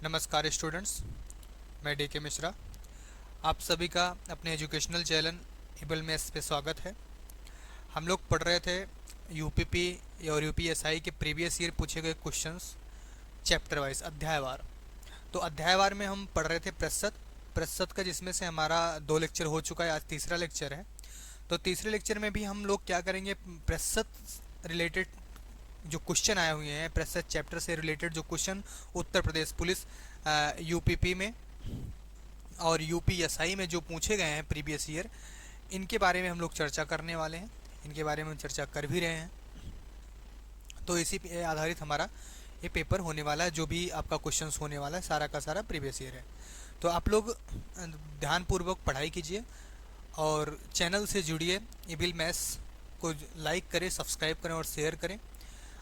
नमस्कार स्टूडेंट्स, मैं DK मिश्रा। आप सभी का अपने एजुकेशनल चैनल एबल मैथ्स पे स्वागत है। हम लोग पढ़ रहे थे यूपीपी और यूपीएसआई के प्रीवियस ईयर पूछे गए क्वेश्चंस चैप्टर वाइज अध्यायवार। तो अध्यायवार में हम पढ़ रहे थे प्रतिशत का, जिसमें से हमारा 2 लेक्चर हो चुका है, आज तीसरा लेक्चर है। तो तीसरे लेक्चर में भी हम लोग क्या करेंगे, प्रतिशत रिलेटेड जो क्वेश्चन आए हुए हैं, प्रतिशत चैप्टर से रिलेटेड जो question Uttar Pradesh police UPP में और यूपीएसआई में जो पूछे गए हैं प्रीवियस ईयर, इनके बारे में हम लोग चर्चा करने वाले हैं। इनके बारे में हम चर्चा कर भी रहे हैं। तो इसी पे आधारित हमारा ये पेपर होने वाला है। जो भी आपका क्वेश्चंस होने वाला है सारा का सारा प्रीवियस ईयर है। तो आप लोग ध्यानपूर्वक पढ़ाई कीजिए और चैनल से जुड़िए। एबिल मैथ्स को लाइक करें, सब्सक्राइब करें और शेयर करें।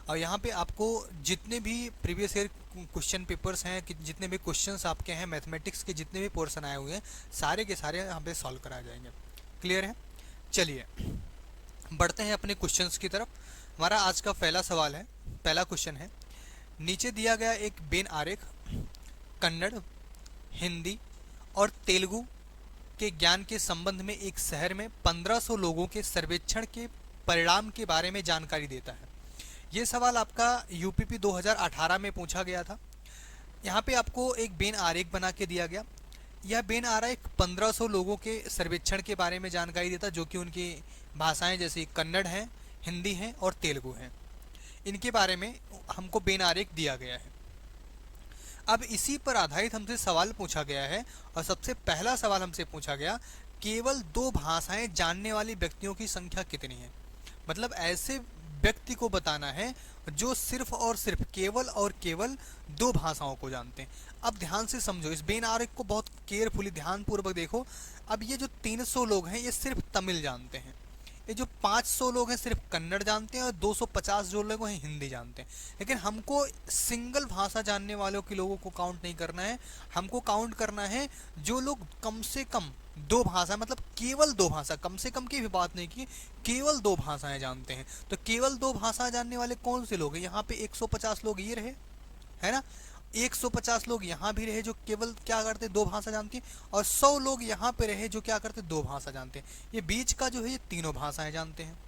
और यहाँ पे आपको जितने भी प्रीवियस ईयर क्वेश्चन पेपर्स हैं, कि जितने भी क्वेश्चंस आपके हैं, मैथमेटिक्स के जितने भी पोर्शन आए हुए हैं, सारे के सारे यहाँ पे सॉल्व कराए जाएंगे। क्लियर है? चलिए बढ़ते हैं अपने क्वेश्चंस की तरफ। हमारा आज का पहला सवाल है, पहला क्वेश्चन है, नीचे दिया गया एक बेन आरेख कन्नड़, हिंदी और तेलुगु के ज्ञान के संबंध में एक शहर में 1500 लोगों के सर्वेक्षण के परिणाम के बारे में जानकारी देता है। ये सवाल आपका यूपीपी 2018 में पूछा गया था। यहाँ पे आपको एक बेन आरेख बना के दिया गया। यह बेन आरेख 1500 लोगों के सर्वेक्षण के बारे में जानकारी देता, जो कि उनकी भाषाएं जैसे कन्नड़ हैं, हिंदी हैं और तेलुगु हैं। इनके बारे में हमको बेन आरेख दिया गया है। अब इसी पर आधारित हमसे सवाल पूछा गया है और सबसे पहला सवाल हमसे पूछा गया, केवल 2 भाषाएं जानने वाले व्यक्तियों की संख्या कितनी है। मतलब ऐसे व्यक्ति को बताना है जो सिर्फ और सिर्फ केवल और केवल 2 भाषाओं को जानते हैं। अब ध्यान से समझो, इस बेन आरेख को बहुत केयरफुली ध्यानपूर्वक देखो। अब ये जो 300 लोग हैं ये सिर्फ तमिल जानते हैं, ये जो 500 लोग हैं सिर्फ कन्नड़ जानते हैं और 250 जो लोग हैं हिंदी जानते हैं। लेकिन हमको सिंगल भाषा जानने वालों के लोगों को काउंट नहीं करना है, हमको काउंट करना है जो लोग कम से कम 2 भाषा, मतलब केवल 2 भाषा, कम से कम की भी बात नहीं की, केवल 2 भाषाएं जानते हैं। तो केवल 2 भाषा जानने वाले कौन से लोग हैं? यहाँ पे 150 लोग ये रहे, है ना। 150 लोग यहाँ भी रहे जो केवल क्या करते, 2 भाषा जानते हैं, और 100 लोग यहाँ पे रहे जो क्या करते, 2 भाषा जानते हैं। ये बीच का जो है ये तीनों भाषाएं जानते हैं।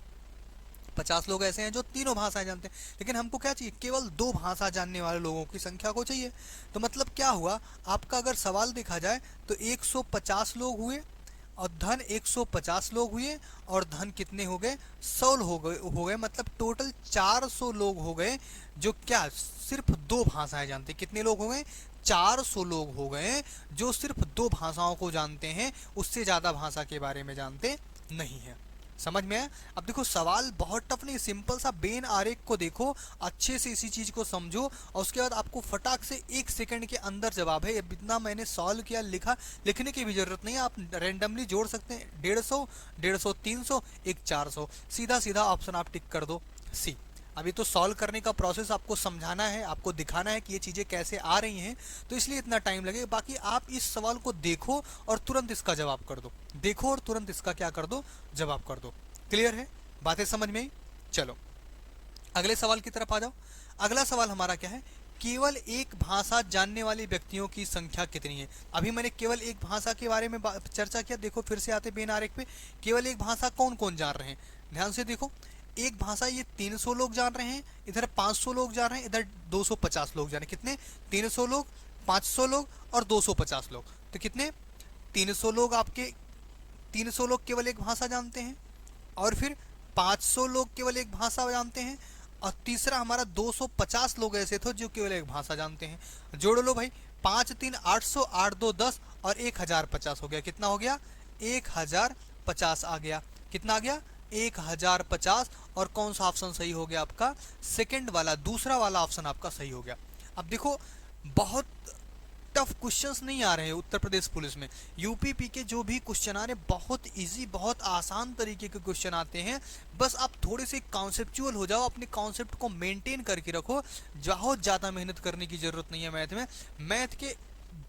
50 लोग ऐसे हैं जो तीनों भाषाएं जानते हैं। लेकिन हमको क्या चाहिए, केवल 2 भाषा जानने वाले लोगों की संख्या को चाहिए। तो मतलब क्या हुआ, आपका अगर सवाल देखा जाए तो 150 लोग हुए और धन 150 लोग हुए और धन कितने हो गए, 100 हो गए। मतलब टोटल 400 लोग हो गए जो क्या सिर्फ 2 भाषाएं जानते हैं। कितने लोग हो गए? 400 लोग हो गए जो सिर्फ 2 भाषाओं को जानते हैं, उससे ज़्यादा भाषा के बारे में जानते नहीं है। समझ में आया? अब देखो सवाल बहुत टफ नहीं, सिंपल सा बेन आरेख को देखो, अच्छे से इसी चीज को समझो और उसके बाद आपको फटाक से 1 सेकंड के अंदर जवाब है। इतना मैंने सॉल्व किया, लिखा, लिखने की भी जरूरत नहीं है। आप रैंडमली जोड़ सकते हैं, 150, 150, 300, एक 400, सीधा सीधा ऑप्शन आप टिक कर दो सी। अभी तो सॉल्व करने का प्रोसेस आपको समझाना है, आपको दिखाना है कि ये चीज़ें कैसे आ रही हैं, तो इसलिए इतना टाइम लगेगा। बाकी आप इस सवाल को देखो और तुरंत इसका जवाब कर दो, देखो और तुरंत इसका क्या कर दो, जवाब कर दो। क्लियर है? बातें समझ में आई? चलो अगले सवाल की तरफ आ जाओ। अगला सवाल हमारा क्या है, केवल एक भाषा जानने वाले व्यक्तियों की संख्या कितनी है। अभी मैंने केवल एक भाषा के बारे में चर्चा किया। देखो फिर से आते बेन आरेख पे, केवल एक भाषा कौन कौन जान रहे हैं, ध्यान से देखो। एक भाषा ये 300 लोग जान रहे हैं, इधर 500 लोग जान रहे हैं, इधर 250 लोग जान रहे हैं। कितने? 300 लोग, 500 लोग और 250 लोग। तो कितने? 300 लोग आपके, 300 लोग केवल एक भाषा जानते हैं, और फिर 500 लोग केवल एक भाषा जानते हैं, और तीसरा हमारा 250 लोग ऐसे थे जो केवल एक भाषा जानते हैं। जोड़ लो भाई, 5 3 800, 8 2 10 और 1050 हो गया। कितना हो गया? 1050 आ गया। कितना आ गया? 1050। और कौन सा ऑप्शन सही हो गया आपका? सेकंड वाला, दूसरा वाला ऑप्शन आपका सही हो गया। अब देखो बहुत टफ क्वेश्चंस नहीं आ रहे हैं उत्तर प्रदेश पुलिस में। यूपीपी के जो भी क्वेश्चन आ रहे हैं बहुत इजी, बहुत आसान तरीके के क्वेश्चन आते हैं। बस आप थोड़े से कॉन्सेप्चुअल हो जाओ, अपने कॉन्सेप्ट को मेंटेन करके रखो। बहुत ज़्यादा मेहनत करने की ज़रूरत नहीं है मैथ में। मैथ के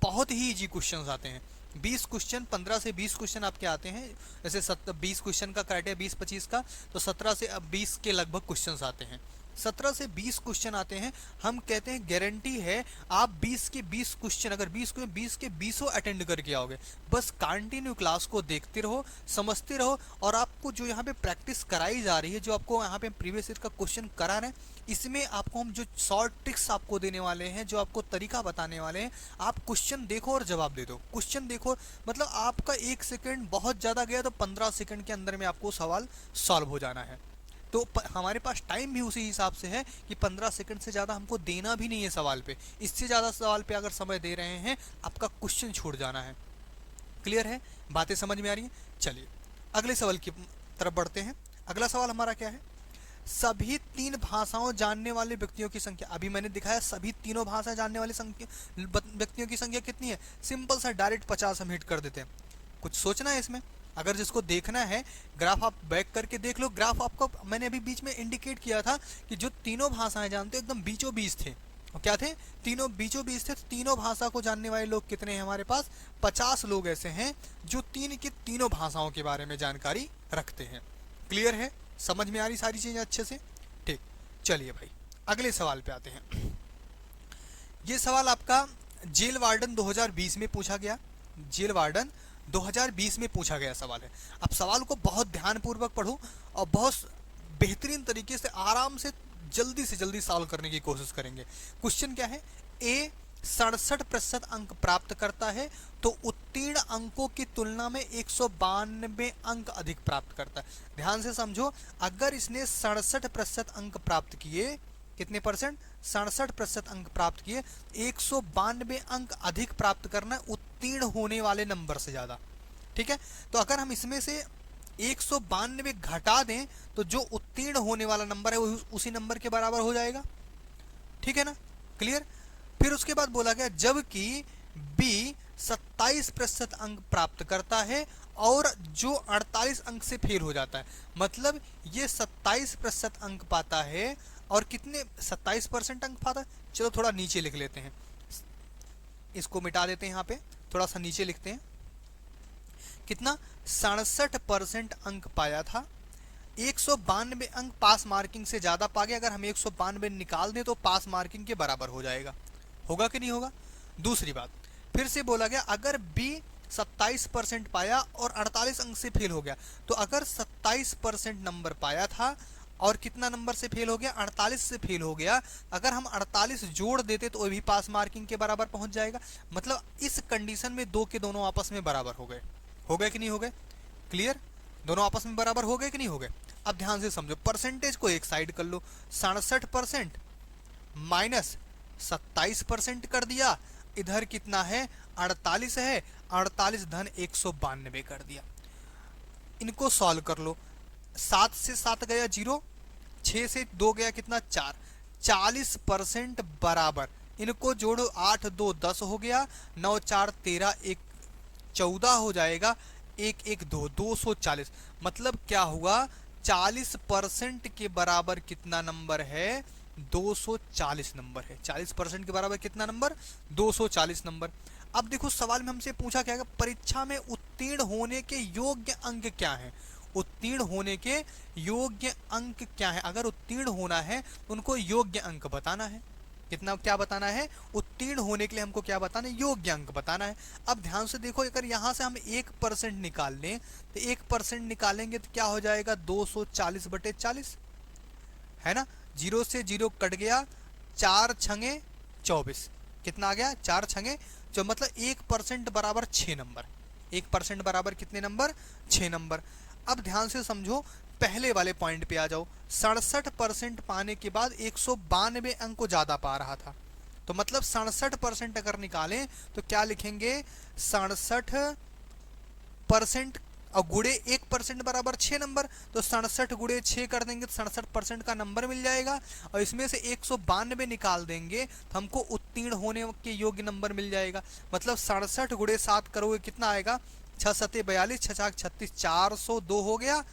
बहुत ही इजी क्वेश्चंस आते हैं। 20 क्वेश्चन, 15 से 20 क्वेश्चन आपके आते हैं। जैसे 20 क्वेश्चन का क्राइटेरिया 20-25 का, तो 17 से 20 के लगभग क्वेश्चंस आते हैं। 17 से 20 क्वेश्चन आते हैं। हम कहते हैं गारंटी है आप 20 के 20 क्वेश्चन, अगर 20 को 20 के 20 अटेंड करके आओगे। बस कंटिन्यू क्लास को देखते रहो, समझते रहो, और आपको जो यहाँ पे प्रैक्टिस कराई जा रही है, जो आपको यहाँ पे प्रीवियस ईयर का क्वेश्चन करा रहे हैं, इसमें आपको हम जो शॉर्ट ट्रिक्स आपको देने वाले हैं, जो आपको तरीका बताने वाले हैं, आप क्वेश्चन देखो और जवाब दे दो। क्वेश्चन देखो मतलब आपका 1 सेकंड बहुत ज़्यादा गया तो 15 सेकंड के अंदर में आपको सवाल सॉल्व हो जाना है। तो हमारे पास टाइम भी उसी हिसाब से है कि 15 सेकंड से ज़्यादा हमको देना भी नहीं है सवाल पे। इससे ज़्यादा सवाल पे अगर समय दे रहे हैं आपका क्वेश्चन छूट जाना है। क्लियर है? बातें समझ में आ रही हैं? चलिए अगले सवाल की तरफ बढ़ते हैं। अगला सवाल हमारा क्या है? सभी 3 भाषाओं जानने वाले व्यक्तियों की संख्या। अभी मैंने दिखाया सभी तीनों भाषा जानने वाले व्यक्तियों की संख्या कितनी है। सिंपल सा डायरेक्ट 50 हम हिट कर देते हैं। कुछ सोचना है इसमें? अगर जिसको देखना है ग्राफ आप बैक करके देख लो। ग्राफ आपको मैंने अभी बीच में इंडिकेट किया था कि जो तीनों भाषाएं जानते हो एकदम बीचों बीच थे। और क्या थे? तीनों बीचों बीच थे। तो तीनों भाषा को जानने वाले लोग कितने हैं हमारे पास? 50 लोग ऐसे हैं जो तीनों भाषाओं के बारे में जानकारी रखते हैं। क्लियर है? समझ में आ रही सारी चीजें अच्छे से? ठीक, चलिए भाई अगले सवाल पे आते हैं। ये सवाल आपका जेल वार्डन 2020 में पूछा गया। जेल वार्डन 2020 में पूछा गया सवाल है। अब सवाल को बहुत ध्यानपूर्वक पढ़ो और बहुत बेहतरीन तरीके से आराम से जल्दी सॉल्व करने की कोशिश करेंगे। क्वेश्चन क्या है? ए 67% अंक प्राप्त करता है तो उत्तीर्ण अंकों की तुलना में 192 अंक अधिक प्राप्त करता है। ध्यान से समझो, अगर इसने 67% अंक प्राप्त किए, कितने परसेंट? 67% अंक प्राप्त किए, 192 अंक अधिक प्राप्त करना है उत्तीर्ण होने वाले नंबर से ज्यादा। ठीक है, तो अगर हम इसमें से 192 घटा दें तो जो उत्तीर्ण होने वाला नंबर है वो उसी नंबर के बराबर हो जाएगा। ठीक है ना? क्लियर? फिर उसके बाद बोला गया जबकि बी 27% अंक प्राप्त करता है और जो 48 अंक से फेल हो जाता है। मतलब ये 27% अंक पाता है और कितने 27% अंक पाता है। चलो थोड़ा नीचे लिख लेते हैं, इसको मिटा देते हैं, यहाँ पे थोड़ा सा नीचे लिखते हैं। कितना? 67% अंक पाया था, 192 अंक पास मार्किंग से ज्यादा पा गया। अगर हम 192 निकाल दें तो पास मार्किंग के बराबर हो जाएगा। होगा कि नहीं होगा? दूसरी बात फिर से बोला गया अगर बी 27% पाया और 48 अंक से फेल हो गया, तो अगर 27% नंबर पाया था और कितना नंबर से फेल हो गया? 48 से फेल हो गया, अगर हम 48 जोड़ देते तो वो भी पास मार्किंग के बराबर पहुंच जाएगा। मतलब इस कंडीशन में दो के दोनों आपस में बराबर हो गए। हो गए कि नहीं हो गए? क्लियर? दोनों आपस में बराबर हो गए कि नहीं हो गए? अब ध्यान से समझो, परसेंटेज को एक साइड कर लो। 67% माइनस 27% कर दिया, इधर कितना है? 48 है, 48 धन 192 कर दिया। इनको सॉल्व कर लो। 7 से 7 गया 0, 6 से 2 गया कितना? 4, 40% बराबर। इनको जोड़ो, 8 2 10 हो गया, 9 4 13, 1 14 हो जाएगा, 1 1 2 240। मतलब क्या हुआ? 40% के बराबर कितना नंबर है? 240 नंबर है। 40% के बराबर कितना नंबर? 240 नंबर। अब देखो सवाल में हमसे पूछा क्या है? परीक्षा में उत्तीर्ण होने के योग्य अंक क्या है? उत्तीर्ण होने के योग्य अंक क्या है? अगर उत्तीर्ण होना है उनको योग्य अंक बताना है। कितना, क्या बताना है? उत्तीर्ण होने के लिए हमको क्या बताना है? योग्य अंक बताना है। अब ध्यान से देखो, अगर यहाँ से हम 1% निकाल लें तो 1% निकालेंगे तो क्या हो जाएगा? 240/40 है ना? 0 से 0 कट गया, 4 छंगे 24। कितना आ गया? 4 छंगे जो मतलब 1% बराबर 6 नंबर। 1% बराबर कितने नंबर? 6 नंबर। अब ध्यान से समझो, पहले वाले पॉइंट पे आ जाओ। 67% पाने के बाद 192 अंक को ज्यादा पा रहा था, तो मतलब 67% अगर निकालें तो क्या लिखेंगे? 67% और गुड़े 1% बराबर 6 नंबर, तो 67 गुड़े 6 कर देंगे तो 67% का नंबर मिल जाएगा। और इसमें से 192 निकाल देंगे तो हमको उत्तीर्ण होने के योग्य नंबर मिल जाएगा। मतलब 67 गुड़े 7 करोगे कितना आएगा? 6 7 42, 6 4 36, 402 हो गया,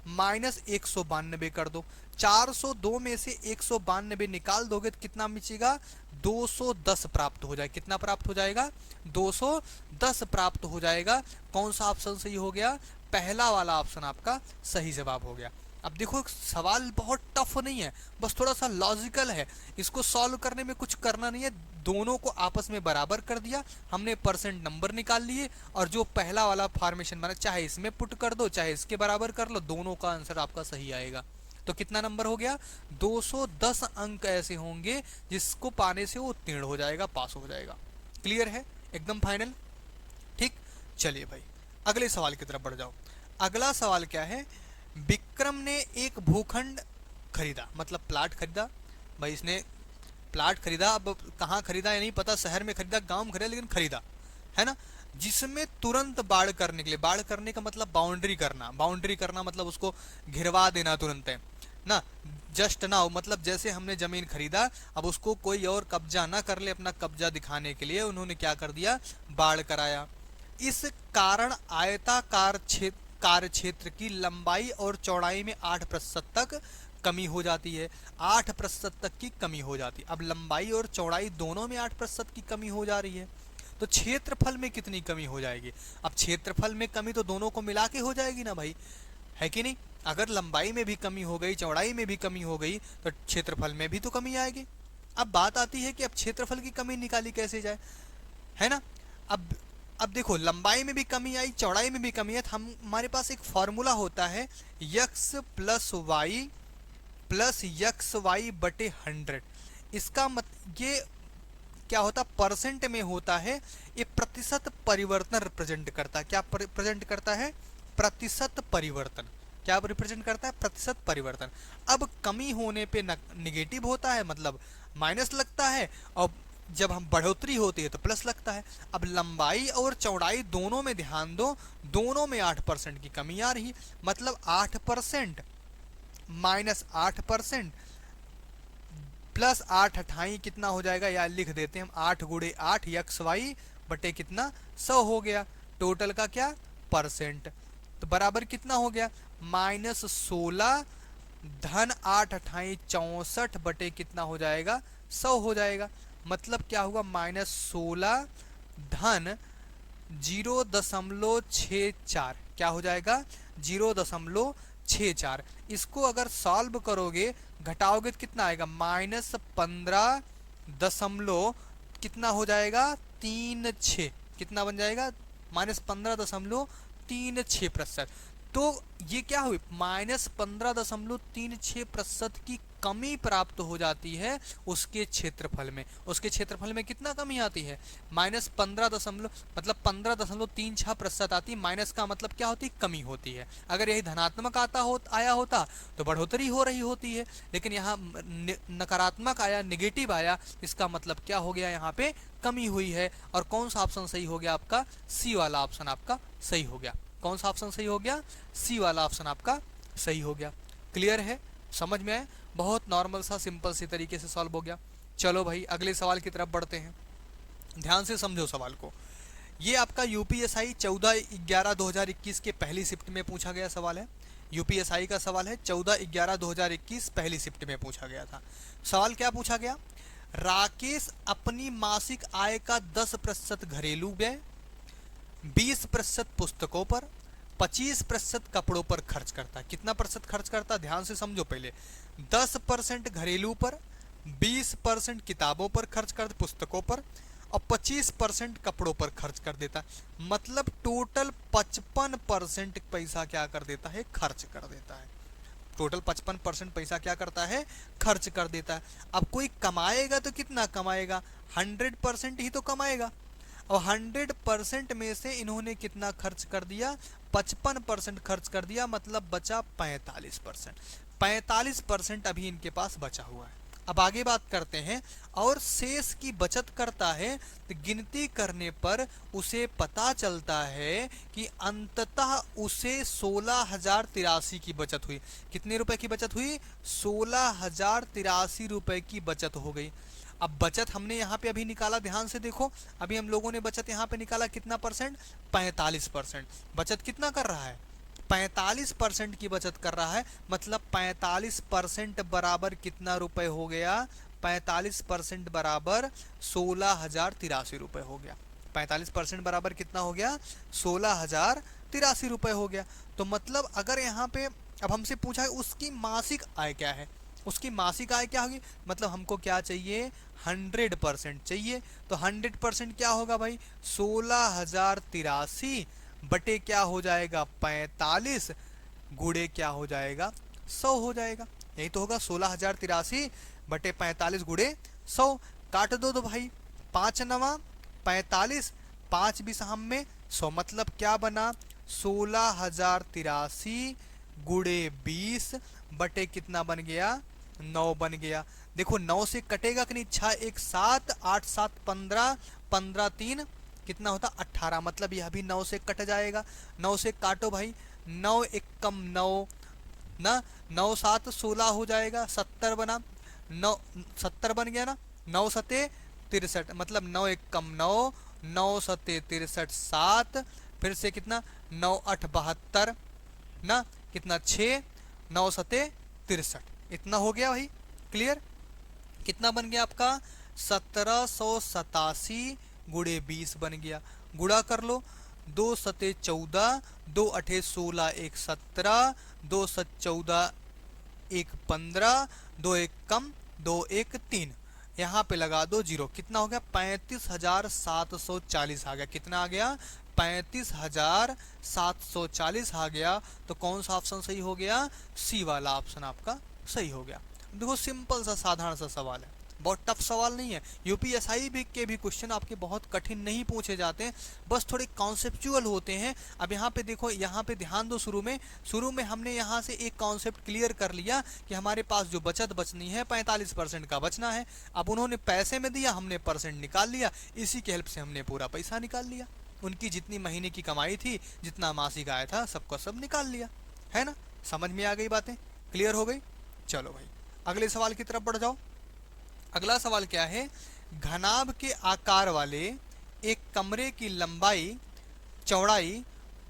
माइनस 192 कर दो। 402 में से 192 निकाल दोगे तो कितना बचेगा? 210 प्राप्त हो जाएगा। कितना प्राप्त हो जाएगा? 210 प्राप्त हो जाएगा। कौन सा ऑप्शन सही हो गया? पहला वाला ऑप्शन आपका सही जवाब हो गया। अब देखो सवाल बहुत टफ नहीं है, बस थोड़ा सा लॉजिकल है, इसको सॉल्व करने में कुछ करना नहीं है, दोनों को आपस में बराबर कर दिया हमने, परसेंट नंबर निकाल लिए, और जो पहला वाला फॉर्मेशन बना चाहे इसमें पुट कर दो चाहे इसके बराबर कर लो, दोनों का आंसर आपका सही आएगा। तो कितना नंबर हो गया, 210 अंक ऐसे होंगे जिसको पाने से वो उत्तीर्ण हो जाएगा, पास हो जाएगा। क्लियर है, एकदम फाइनल। ठीक, चलिए भाई अगले सवाल की तरफ बढ़ जाओ। अगला सवाल क्या है, विक्रम ने एक भूखंड खरीदा, मतलब प्लाट खरीदा। भाई इसने प्लाट खरीदा, अब कहाँ खरीदा ये नहीं पता, शहर में खरीदा गांव में खरीदा, लेकिन खरीदा है ना, जिसमें तुरंत बाढ़ करने के लिए, बाढ़ करने का मतलब बाउंड्री करना, बाउंड्री करना मतलब उसको घिरवा देना तुरंत है ना, जस्ट ना हो, मतलब जैसे हमने जमीन खरीदा अब उसको कोई और कब्जा ना कर ले, अपना कब्जा दिखाने के लिए उन्होंने क्या कर दिया, बाढ़ कराया। इस कारण आयताकार कार्य क्षेत्र की लंबाई और चौड़ाई में 8% तक कमी हो जाती है, 8% तक की कमी हो जाती है। अब लंबाई और चौड़ाई दोनों में 8% की कमी हो जा रही है, तो क्षेत्रफल में कितनी कमी हो जाएगी। अब क्षेत्रफल में कमी तो दोनों को मिला के हो जाएगी ना भाई, है कि नहीं। अगर लंबाई में भी कमी हो गई चौड़ाई में भी कमी हो गई तो क्षेत्रफल में भी तो कमी आएगी। अब बात आती है कि अब क्षेत्रफल की कमी निकाली कैसे जाए, है ना। अब देखो लंबाई में भी कमी आई चौड़ाई में भी कमी है, तो हमारे पास एक फॉर्मूला होता है x प्लस यक्स वाई बटे 100। इसका ये क्या होता, परसेंट में होता है, ये प्रतिशत परिवर्तन रिप्रेजेंट करता है। क्या रिप्रेजेंट करता है, प्रतिशत परिवर्तन। क्या रिप्रेजेंट करता है, प्रतिशत परिवर्तन। अब कमी होने पे निगेटिव होता है, मतलब माइनस लगता है, और जब हम बढ़ोतरी होती है तो प्लस लगता है। अब लंबाई और चौड़ाई दोनों में ध्यान दो, दोनों में 8% की कमी आ रही, मतलब 8% माइनस 8% प्लस 8 अठाई कितना हो जाएगा, या लिख देते हैं हम 8 गुणे 8 यक्स वाई बटे कितना 100 हो गया, टोटल का क्या परसेंट, तो बराबर कितना हो गया -16 धन 8 अठाई 64 बटे कितना हो जाएगा 100 हो जाएगा। मतलब क्या हुआ, -16 धन 0.64 क्या हो जाएगा 0.64। इसको अगर सॉल्व करोगे घटाओगे तो कितना आएगा, -15 दशमलव कितना हो जाएगा 36, कितना बन जाएगा -15.36%। तो ये क्या हुई, -15.36% की कमी प्राप्त हो जाती है उसके क्षेत्रफल में। उसके क्षेत्रफल में कितना कमी आती है, -15 मतलब 15.36% आती है। माइनस का मतलब क्या होती है, कमी होती है। अगर यही धनात्मक आया होता तो बढ़ोतरी हो रही होती है, लेकिन यहाँ नकारात्मक आया, नेगेटिव आया, इसका मतलब क्या हो गया, यहाँ पे कमी हुई है। और कौन सा ऑप्शन सही हो गया आपका, सी वाला ऑप्शन आपका सही हो गया। कौन सा ऑप्शन सही हो गया, सी वाला ऑप्शन आपका सही हो गया। क्लियर है, समझ में आए, बहुत नॉर्मल सा सिंपल सी तरीके से सॉल्व हो गया। चलो भाई अगले सवाल की तरफ बढ़ते हैं, ध्यान से समझो सवाल को। ये आपका यूपीएसआई 14/11/2021 के पहली शिफ्ट में पूछा गया सवाल है। यूपीएसआई का सवाल है 14/11/2021 पहली शिफ्ट में पूछा गया था। सवाल क्या पूछा गया, राकेश अपनी मासिक आय का 10% घरेलू व्यय, 20% पुस्तकों पर, 25% कपड़ों पर खर्च करता है। कितना प्रतिशत खर्च करता है, ध्यान से समझो पहले। 10% घरेलू पर, 20% किताबों पर खर्च कर, पुस्तकों पर, और 25% कपड़ों पर खर्च कर देता है। मतलब टोटल 55% पैसा क्या कर देता है, खर्च कर देता है। टोटल 55% पैसा क्या करता है, खर्च कर देता है। अब कोई कमाएगा तो कितना कमाएगा, 100% ही तो कमाएगा, और 100% में से इन्होंने कितना खर्च कर दिया, 55% खर्च कर दिया, मतलब बचा 45%। 45% अभी इनके पास बचा हुआ है। अब आगे बात करते हैं, और शेष की बचत करता है तो गिनती करने पर उसे पता चलता है कि अंततः उसे 16,083 की बचत हुई। कितने रुपए की बचत हुई, 16,083 रुपए की बचत हो गई। अब बचत हमने यहाँ पे अभी निकाला, ध्यान से देखो, अभी हम लोगों ने बचत यहाँ पे निकाला कितना परसेंट, 45%। बचत कितना कर रहा है, 45% की बचत कर रहा है, मतलब 45% बराबर कितना रुपए हो गया, 45% बराबर 16,083 रुपए हो गया। 45% बराबर कितना हो गया, 16,083 रुपए हो गया। तो मतलब अगर यहाँ पे अब हमसे पूछा है उसकी मासिक आय क्या है, उसकी मासिक आय क्या होगी, मतलब हमको क्या चाहिए, 100% चाहिए। तो 100% क्या होगा भाई, 16,083 बटे क्या हो जाएगा 45 गुड़े क्या हो जाएगा 100 हो जाएगा। यही तो होगा 16,083 बटे 45 गुड़े 100। काट दो तो भाई, 5 नवा 45, 5 भी हम में 100, मतलब क्या बना 16,083 गुड़े 20 बटे कितना बन गया 9 बन गया। देखो 9 से कटेगा कि नहीं, 6 1 7, 8 7 15, 15 3 कितना होता 18, मतलब यह भी 9 से कट जाएगा। 9 से काटो भाई, 9 1 कम 9 ना, 9 7 16 हो जाएगा, 70 बना, 9 70 बन गया ना, 9 सते 63, मतलब 9 1 कम 9, 9 सते 63 7, फिर से कितना 9 8 72 ना, कितना 6, 9 सते 63, इतना हो गया भाई। क्लियर, कितना बन गया आपका 1787 गुड़े 20 बन गया। गुड़ा कर लो, 2 सते 14, 2 अठे 16, 1 17, 2 सत 14 1 15, 2 1 कम 2 1 3, यहाँ पे लगा दो जीरो, कितना हो गया 35,740 आ गया। कितना आ गया 35,740 आ गया। तो कौन सा ऑप्शन सही हो गया, सी वाला ऑप्शन आपका सही हो गया। देखो सिंपल सा साधारण सा सवाल है, बहुत टफ सवाल नहीं है। यूपीएसआई भी के भी क्वेश्चन आपके बहुत कठिन नहीं पूछे जाते हैं, बस थोड़े कॉन्सेप्चुअल होते हैं। अब यहाँ पे देखो, यहाँ पे ध्यान दो, शुरू में हमने यहाँ से एक कॉन्सेप्ट क्लियर कर लिया कि हमारे पास जो बचत बचनी है 45% का बचना है। अब उन्होंने पैसे में दिया, हमने परसेंट निकाल लिया, इसी की हेल्प से हमने पूरा पैसा निकाल लिया। उनकी जितनी महीने की कमाई थी, जितना मासिक आया था, सबका सब निकाल लिया, है ना। समझ में आ गई बातें, क्लियर हो गई। चलो भाई अगले सवाल की तरफ बढ़ जाओ। अगला सवाल क्या है, घनाभ के आकार वाले एक कमरे की लंबाई, चौड़ाई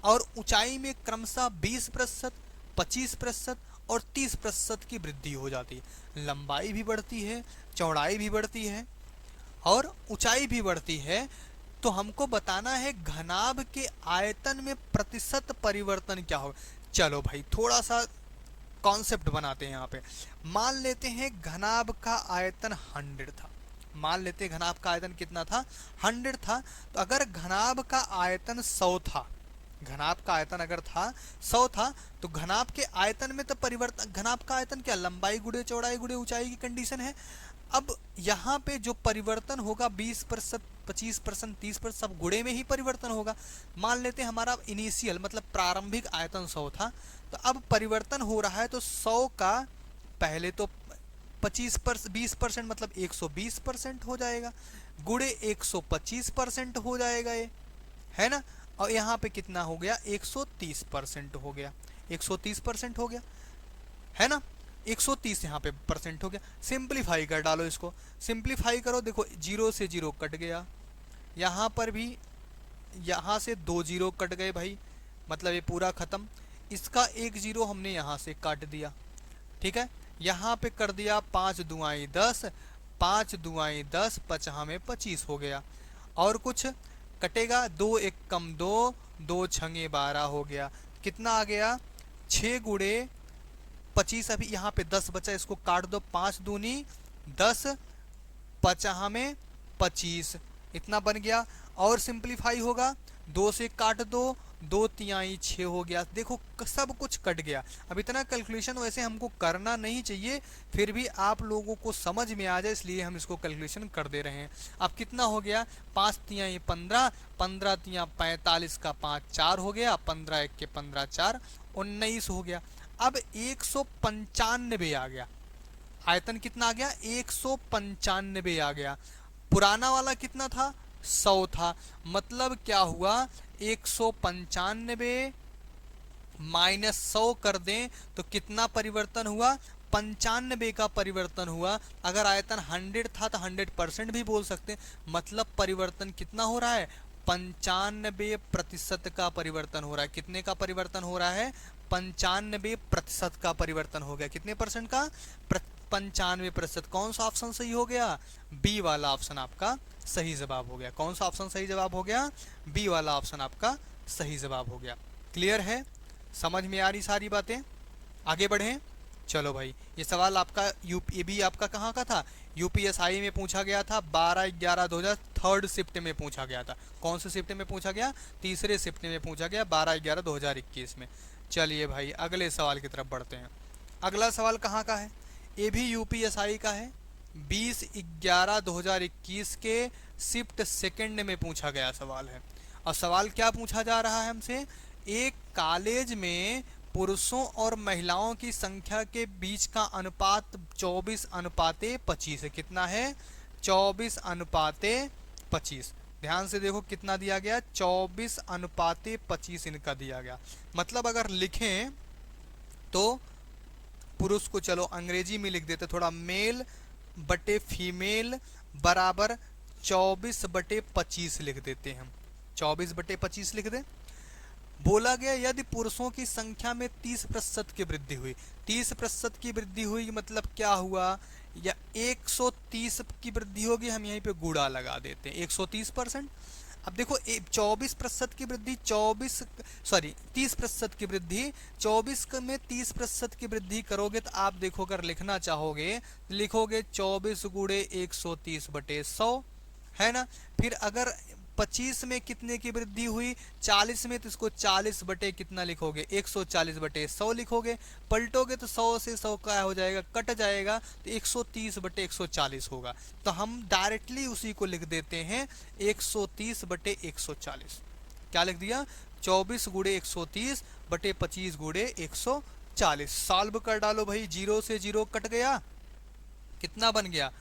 और ऊंचाई में क्रमशः 20%, 25% और 30% की वृद्धि हो जाती है। लंबाई भी बढ़ती है, चौड़ाई भी बढ़ती है और ऊंचाई भी बढ़ती है। तो हमको बताना है घनाभ के आयतन में प्रतिशत परिवर्तन क्या होगा। चलो भाई थोड़ा सा कॉन्सेप्ट बनाते हैं यहाँ पे। मान लेते हैं घनाभ का आयतन 100 था, मान लेते हैं घनाभ का आयतन कितना था 100 था। तो अगर घनाभ का आयतन 100 था, घनाभ का आयतन अगर था 100 था, तो घनाभ के आयतन में तो परिवर्तन, घनाभ का आयतन क्या लंबाई गुड़े चौड़ाई गुड़े ऊंचाई की कंडीशन है। अब यहाँ पे जो परिवर्तन होगा 20%, 25%, 30%, सब गुड़े में ही परिवर्तन होगा। मान लेते हैं हमारा इनिशियल मतलब प्रारंभिक आयतन 100 था, तो अब परिवर्तन हो रहा है, तो 100 का पहले तो 20% मतलब 120% हो जाएगा, गुड़े 125% हो जाएगा ये, है ना। और यहाँ पे कितना हो गया 130% हो गया, 130% हो गया, है ना। 130 यहाँ पे परसेंट हो गया। सिंप्लीफाई कर डालो इसको, सिंप्लीफाई करो, देखो जीरो से जीरो कट गया, यहाँ पर भी यहाँ से 2 जीरो कट गए भाई, मतलब ये पूरा खत्म। इसका 1 जीरो हमने यहाँ से काट दिया, ठीक है। यहाँ पे कर दिया 5 दुआई 10, 5 दुआई 10, 5 में 25 हो गया। और कुछ कटेगा, 2 1 कम 2, 2 छंगे 12 हो गया। कितना आ गया 6 गुड़े 25, अभी यहाँ पे 10 बचा, इसको काट दो, 5 दूनी 10, 5 में 25, इतना बन गया। और सिंप्लीफाई होगा, 2 से काट दो, 2 तिहाई 6 हो गया। देखो सब कुछ कट गया। अब इतना कैलकुलेशन वैसे हमको करना नहीं चाहिए, फिर भी आप लोगों को समझ में आ जाए इसलिए हम इसको कैलकुलेशन कर दे रहे हैं। अब कितना हो गया 5 तिहाई 15, 15 तिया 45 का 5 4 हो गया, 15 1 के 15 4 19 हो गया। अब 195 आ गया, आयतन कितना आ गया 195 आ गया। पुराना वाला कितना था 100 था, मतलब क्या हुआ 195 माइनस 100 कर दें तो कितना परिवर्तन हुआ 95 का परिवर्तन हुआ। अगर आयतन 100 था तो 100% भी बोल सकते हैं, मतलब परिवर्तन कितना हो रहा है 95% का परिवर्तन हो रहा है। कितने का परिवर्तन हो रहा है 95% का परिवर्तन हो गया। कितने परसेंट का 95%। कौन सा ऑप्शन सही हो गया बी वाला ऑप्शन आपका सही जवाब हो गया। कौन सा ऑप्शन सही जवाब हो गया बी वाला ऑप्शन आपका सही जवाब हो गया। क्लियर है, समझ में आ रही सारी बातें। आगे बढ़ें। चलो भाई, ये सवाल आपका ये भी आपका कहाँ का था, यूपीएसआई में पूछा गया था 12/11/2000 थर्ड शिफ्ट में पूछा गया था। कौन से शिफ्ट में पूछा गया, तीसरे शिफ्ट में पूछा गया 12/11/2021 में। चलिए भाई अगले सवाल की तरफ बढ़ते हैं। अगला सवाल कहाँ का है, ये भी यूपीएसआई का है, 20/11/2021 के शिफ्ट सेकंड में पूछा गया सवाल है। और सवाल क्या पूछा जा रहा है हमसे, एक कॉलेज में पुरुषों और महिलाओं की संख्या के बीच का अनुपात 24:25 है। कितना है, 24:25। ध्यान से देखो कितना दिया गया, 24:25 इनका दिया गया। मतलब अगर लिखें तो पुरुष को चलो अंग्रेजी में लिख देते थोड़ा, मेल बटे फीमेल बराबर 24/25 लिख देते हैं हम, 24/25 लिख दें। बोला गया यदि पुरुषों की संख्या में 30% की वृद्धि हुई, 30% की वृद्धि हुई मतलब क्या हुआ, या 130 की वृद्धि होगी, हम यहीं पे गुणा लगा देते हैं 130%। अब देखो 24% की वृद्धि 30% की वृद्धि 24 में 30% की वृद्धि करोगे तो आप देखो अगर लिखना चाहोगे लिखोगे 24 गुणे 130/100, है ना। फिर अगर 25 में कितने की वृद्धि हुई, 40 में, तो इसको 40 बटे कितना लिखोगे, 140/100 लिखोगे। पलटोगे तो 100 से 100 क्या हो जाएगा, कट जाएगा, तो 130/140 होगा। तो हम डायरेक्टली उसी को लिख देते हैं 130/140। क्या लिख दिया, 24 गुणे 130/25 गुणे 140। सॉल्व कर डालो भाई, 0 से 0 कट गया, कितना बन गया,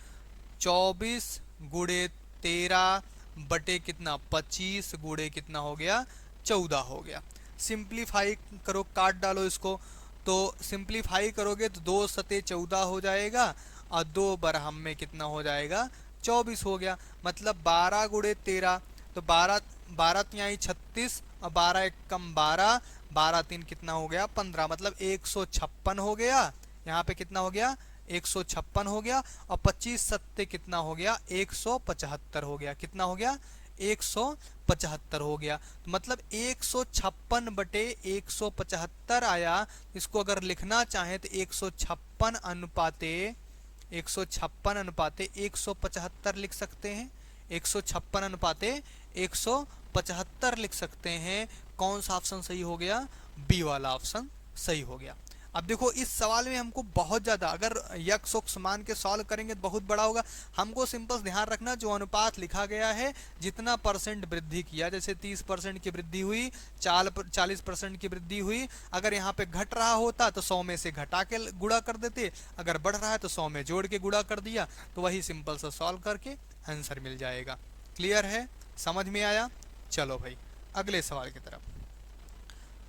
24 गुणे 13 बटे कितना 25 गुणे कितना हो गया 14 हो गया। सिंप्लीफाई करो, काट डालो इसको, तो सिंप्लीफाई करोगे तो 2 सते 14 हो जाएगा और 2 बरहम में कितना हो जाएगा 24 हो गया। मतलब 12 गुणे 13, तो 12 तिहाई 36 और 12 एक कम 12, 12 3 कितना हो गया 15, मतलब 156 हो गया। यहाँ पे कितना हो गया 156 हो गया, और 25 सत्ते कितना हो गया 175 हो गया। कितना हो गया 175 हो गया। तो मतलब 156/175 आया। इसको अगर लिखना चाहें तो 156/175 लिख सकते हैं, 156/175 लिख सकते हैं। कौन सा ऑप्शन सही हो गया, बी वाला ऑप्शन सही हो गया। अब देखो इस सवाल में हमको बहुत ज़्यादा, अगर यक्स वक्स मान के सॉल्व करेंगे तो बहुत बड़ा होगा। हमको सिंपल ध्यान रखना, जो अनुपात लिखा गया है जितना परसेंट वृद्धि किया, जैसे 30% की वृद्धि हुई, 40% की वृद्धि हुई, अगर यहाँ पे घट रहा होता तो 100 में से घटा के गुणा कर देते, अगर बढ़ रहा है तो 100 में जोड़ के गुणा कर दिया, तो वही सिंपल सा सॉल्व करके आंसर मिल जाएगा। क्लियर है, समझ में आया। चलो भाई अगले सवाल की तरफ।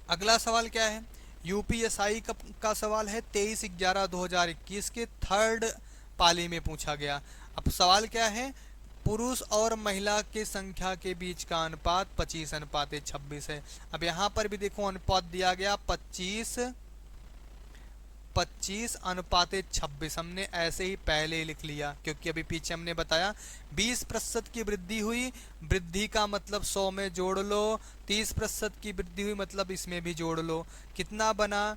अगला सवाल क्या है, यूपीएसआई का सवाल है 23/11/2021 के थर्ड पाली में पूछा गया। अब सवाल क्या है, पुरुष और महिला की संख्या के बीच का अनुपात 25:26 है। अब यहाँ पर भी देखो अनुपात दिया गया 25:26, हमने ऐसे ही पहले लिख लिया क्योंकि अभी पीछे हमने बताया 20% की वृद्धि हुई, वृद्धि का मतलब 100 में जोड़ लो, 30% की वृद्धि हुई मतलब इसमें भी जोड़ लो। कितना बना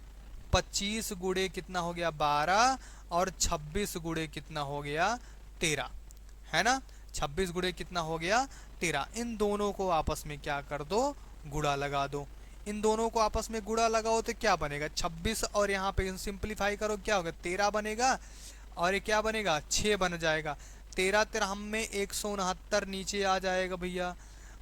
25 गुणे कितना हो गया 12, और 26 गुणे कितना हो गया 13, है ना। 26 गुणे कितना हो गया 13। इन दोनों को आपस में क्या कर दो, गुणा लगा दो। इन दोनों को आपस में गुणा लगाओ तो क्या बनेगा 26, और यहाँ पे सिंप्लीफाई करो क्या होगा 13 बनेगा, और ये क्या बनेगा 6 बन जाएगा। 13 13 में 169 नीचे आ जाएगा भैया,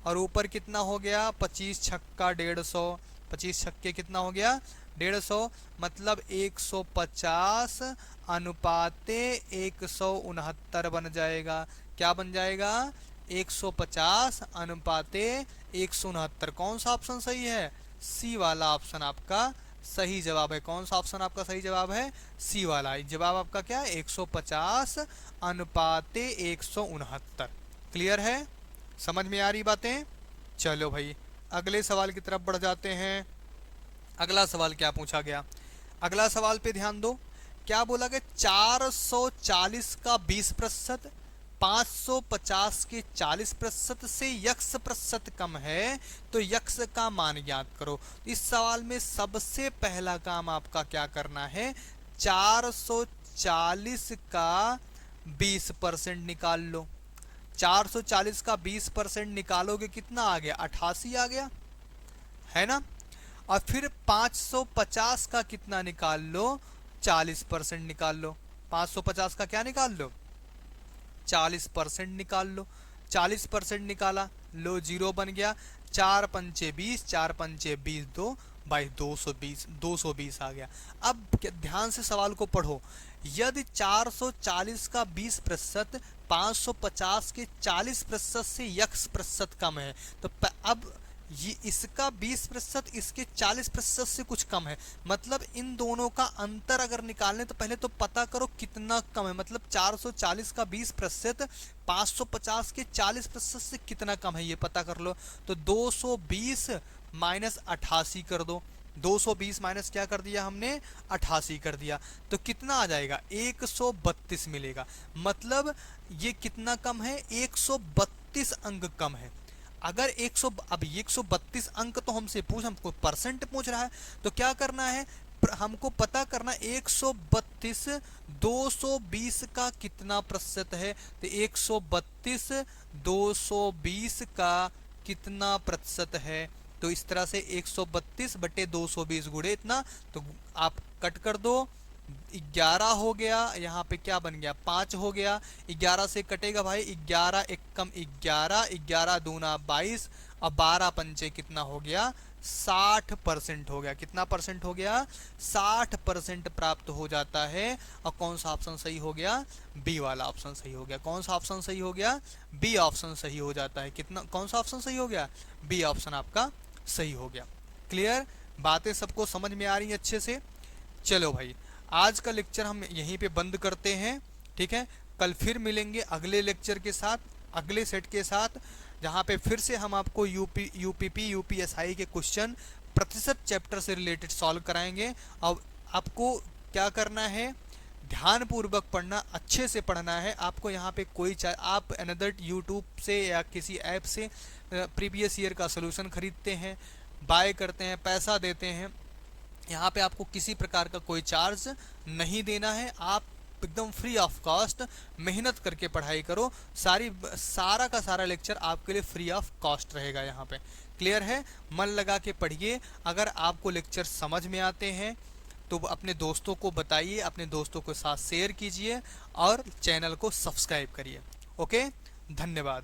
और ऊपर कितना हो गया 25 छक्का 150, 25 छक्के कितना हो गया 150, मतलब 150 अनुपाते 169 बन जाएगा। क्या बन जाएगा 150 अनुपाते 169। कौन सा ऑप्शन सही है, सी वाला ऑप्शन आपका सही जवाब है। कौन सा ऑप्शन आपका सही जवाब है, सी वाला। जवाब आपका क्या है 150 अनुपाते 169। क्लियर है, समझ में आ रही बातें। चलो भाई अगले सवाल की तरफ बढ़ जाते हैं। अगला सवाल क्या पूछा गया, अगला सवाल पे ध्यान दो। क्या बोला गया 440 का 20%, 550 के 40% से यक्स प्रतिशत कम है तो यक्स का मान ज्ञात करो। इस सवाल में सबसे पहला काम आपका क्या करना है, 440 का 20% निकाल लो। 440 का 20% निकालोगे कितना आ गया, 88 आ गया, है ना। और फिर 550 का कितना निकाल लो, 40% निकाल लो। 550 का क्या निकाल लो, 40% निकाल लो। 40% निकाला, लो जीरो बन गया। 4 पंचे 20, 4 पंचे 20, 2 बाई 220, 220 आ गया। अब ध्यान से सवाल को पढ़ो। यदि 440 का 20% 550 के 40% से यक्स प्रतिशत कम है तो अब ये इसका 20% इसके 40% से कुछ कम है, मतलब इन दोनों का अंतर अगर निकालने तो पहले तो पता करो कितना कम है। मतलब 440 का 20% 550 के 40% से कितना कम है ये पता कर लो। तो 220 माइनस 88 कर दो। 220 माइनस क्या कर दिया हमने, 88 कर दिया, तो कितना आ जाएगा, 132 मिलेगा। मतलब ये कितना कम है, 132 अंक कम है। अगर 132 अंक तो हमको परसेंट पूछ रहा है, तो क्या करना है, हमको पता करना 132 220 का कितना प्रतिशत है। तो 132 220 का कितना प्रतिशत है, तो इस तरह से 132 बटे 220 गुणे इतना, तो आप कट कर दो, 11 हो गया, यहाँ पे क्या बन गया, 5 हो गया। 11 से कटेगा भाई, 11 एक कम 11, 11 दूना 22 और 12 पंचे कितना हो गया, 60% हो गया। कितना परसेंट हो गया, 60% प्राप्त हो जाता है। और कौन सा ऑप्शन सही हो गया, बी वाला ऑप्शन सही हो गया। कौन सा ऑप्शन सही हो गया, बी ऑप्शन सही हो जाता है। कितना, कौन सा ऑप्शन सही हो गया, बी ऑप्शन आपका सही हो गया। क्लियर, बातें सबको समझ में आ रही हैं अच्छे से। चलो भाई, आज का लेक्चर हम यहीं पे बंद करते हैं, ठीक है। कल फिर मिलेंगे अगले लेक्चर के साथ, अगले सेट के साथ, जहाँ पे फिर से हम आपको यूपीपी यूपीएसआई के क्वेश्चन प्रतिशत चैप्टर से रिलेटेड सॉल्व कराएंगे। अब आपको क्या करना है, ध्यान पूर्वक पढ़ना, अच्छे से पढ़ना है आपको। यहाँ पे कोई आप अनदर यूट्यूब से या किसी ऐप से प्रीवियस ईयर का सोल्यूशन खरीदते हैं, बाय करते हैं, पैसा देते हैं, यहाँ पे आपको किसी प्रकार का कोई चार्ज नहीं देना है। आप एकदम फ्री ऑफ कॉस्ट मेहनत करके पढ़ाई करो। सारा का सारा लेक्चर आपके लिए फ्री ऑफ कॉस्ट रहेगा यहाँ पे। क्लियर है, मन लगा के पढ़िए। अगर आपको लेक्चर समझ में आते हैं तो अपने दोस्तों को बताइए, अपने दोस्तों के साथ शेयर कीजिए और चैनल को सब्सक्राइब करिए। ओके, धन्यवाद।